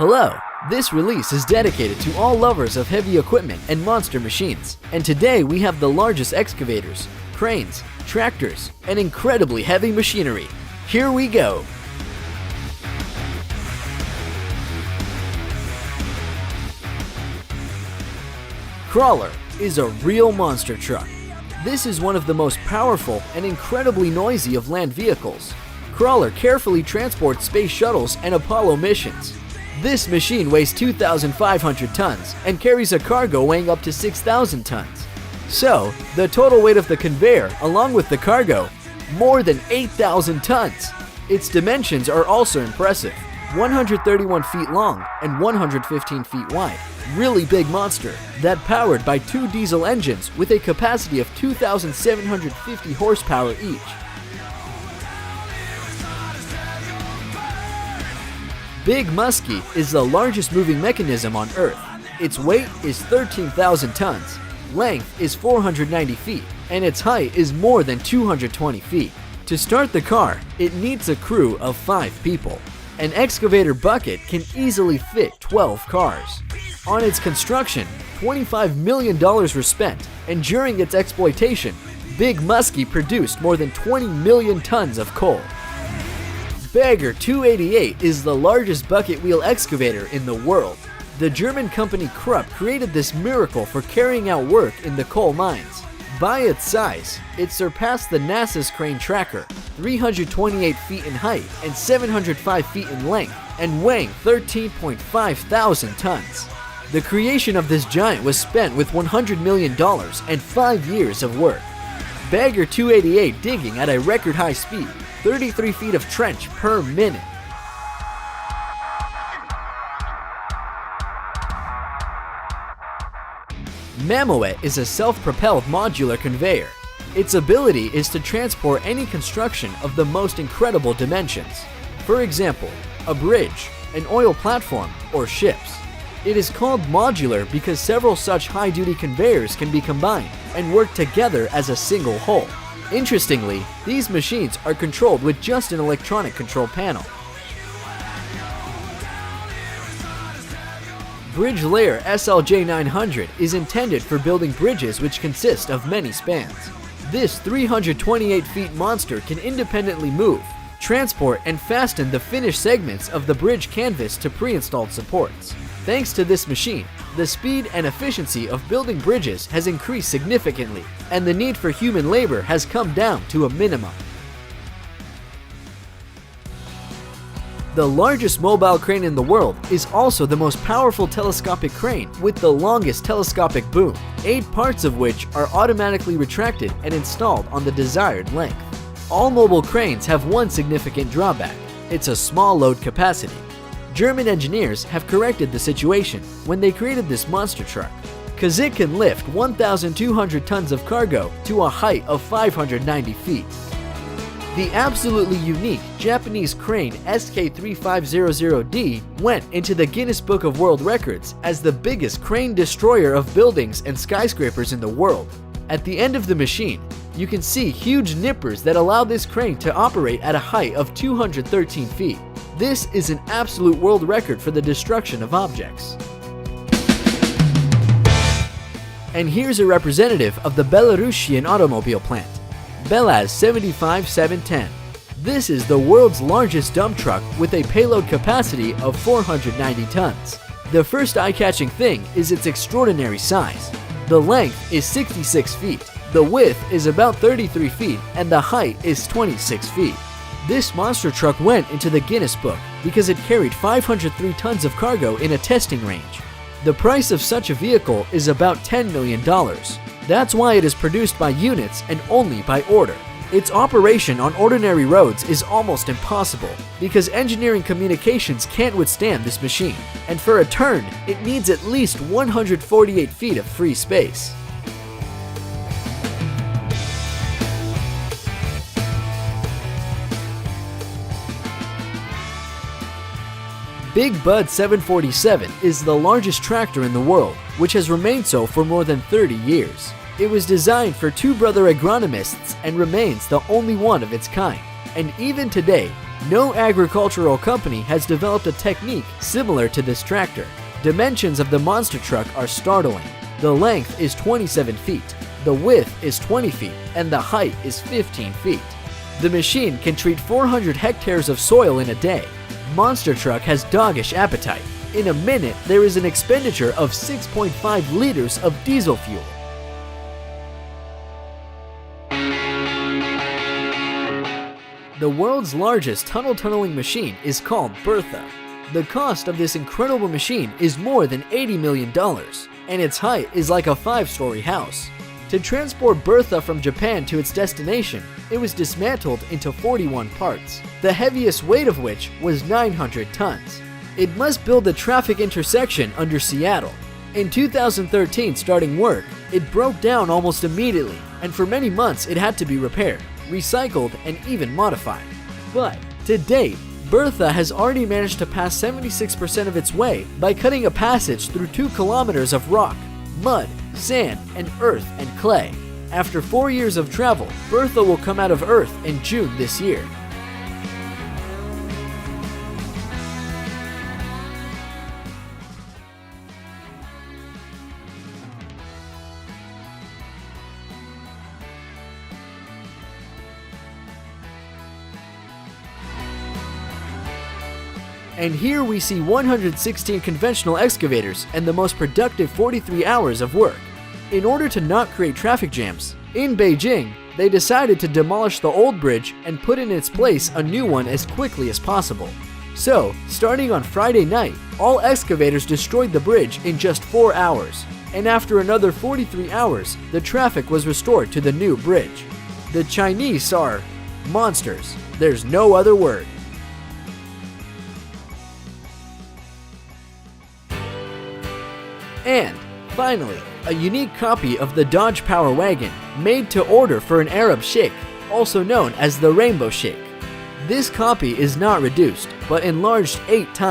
Hello! This release is dedicated to all lovers of heavy equipment and monster machines, and today we have the largest excavators, cranes, tractors, and incredibly heavy machinery. Here we go! Crawler is a real monster truck. This is one of the most powerful and incredibly noisy of land vehicles. Crawler carefully transports space shuttles and Apollo missions. This machine weighs 2,500 tons and carries a cargo weighing up to 6,000 tons. So, the total weight of the conveyor, along with the cargo, more than 8,000 tons. Its dimensions are also impressive. 131 feet long and 115 feet wide. Really big monster that powered by two diesel engines with a capacity of 2,750 horsepower each. Big Muskie is the largest moving mechanism on Earth. Its weight is 13,000 tons, length is 490 feet, and its height is more than 220 feet. To start the car, it needs a crew of 5 people. An excavator bucket can easily fit 12 cars. On its construction, $25 million were spent, and during its exploitation, Big Muskie produced more than 20 million tons of coal. Bagger 288 is the largest bucket wheel excavator in the world. The German company Krupp created this miracle for carrying out work in the coal mines. By its size, it surpassed the NASA's crane tracker, 328 feet in height and 705 feet in length, and weighing 13.5 thousand tons. The creation of this giant was spent with $100 million and 5 years of work. Bagger 288 digging at a record high speed, 33 feet of trench per minute. Mammoet is a self-propelled modular conveyor. Its ability is to transport any construction of the most incredible dimensions. For example, a bridge, an oil platform, or ships. It is called modular because several such high-duty conveyors can be combined and work together as a single whole. Interestingly, these machines are controlled with just an electronic control panel. Bridge Layer SLJ 900 is intended for building bridges which consist of many spans. This 328 feet monster can independently move, transport, and fasten the finished segments of the bridge canvas to pre-installed supports. Thanks to this machine, the speed and efficiency of building bridges has increased significantly, and the need for human labor has come down to a minimum. The largest mobile crane in the world is also the most powerful telescopic crane with the longest telescopic boom, 8 parts of which are automatically retracted and installed on the desired length. All mobile cranes have one significant drawback: it's a small load capacity. German engineers have corrected the situation when they created this monster truck, cause it can lift 1,200 tons of cargo to a height of 590 feet. The absolutely unique Japanese crane SK3500D went into the Guinness Book of World Records as the biggest crane destroyer of buildings and skyscrapers in the world. At the end of the machine, you can see huge nippers that allow this crane to operate at a height of 213 feet. This is an absolute world record for the destruction of objects. And here's a representative of the Belarusian automobile plant, Belaz 75710. This is the world's largest dump truck with a payload capacity of 490 tons. The first eye-catching thing is its extraordinary size. The length is 66 feet, the width is about 33 feet, and the height is 26 feet. This monster truck went into the Guinness Book because it carried 503 tons of cargo in a testing range. The price of such a vehicle is about $10 million. That's why it is produced by units and only by order. Its operation on ordinary roads is almost impossible because engineering communications can't withstand this machine, and for a turn, it needs at least 148 feet of free space. Big Bud 747 is the largest tractor in the world, which has remained so for more than 30 years. It was designed for two brother agronomists and remains the only one of its kind. And even today, no agricultural company has developed a technique similar to this tractor. Dimensions of the monster truck are startling. The length is 27 feet, the width is 20 feet, and the height is 15 feet. The machine can treat 400 hectares of soil in a day. Monster truck has doggish appetite. In a minute, there is an expenditure of 6.5 liters of diesel fuel. The world's largest tunneling machine is called Bertha. The cost of this incredible machine is more than $80 million, and its height is like a 5-story house. To transport Bertha from Japan to its destination, it was dismantled into 41 parts, the heaviest weight of which was 900 tons. It must build the traffic intersection under Seattle. In 2013, starting work, it broke down almost immediately, and for many months it had to be repaired, recycled, and even modified. But to date, Bertha has already managed to pass 76% of its way by cutting a passage through 2 kilometers of rock, mud, sand, and earth and clay. After 4 years of travel, Bertha will come out of Earth in June this year. And here we see 116 conventional excavators and the most productive 43 hours of work. In order to not create traffic jams, in Beijing, they decided to demolish the old bridge and put in its place a new one as quickly as possible. So, starting on Friday night, all excavators destroyed the bridge in just 4 hours. And after another 43 hours, the traffic was restored to the new bridge. The Chinese are monsters. There's no other word. And, finally, a unique copy of the Dodge Power Wagon, made to order for an Arab sheikh, also known as the Rainbow Sheikh. This copy is not reduced, but enlarged 8 times.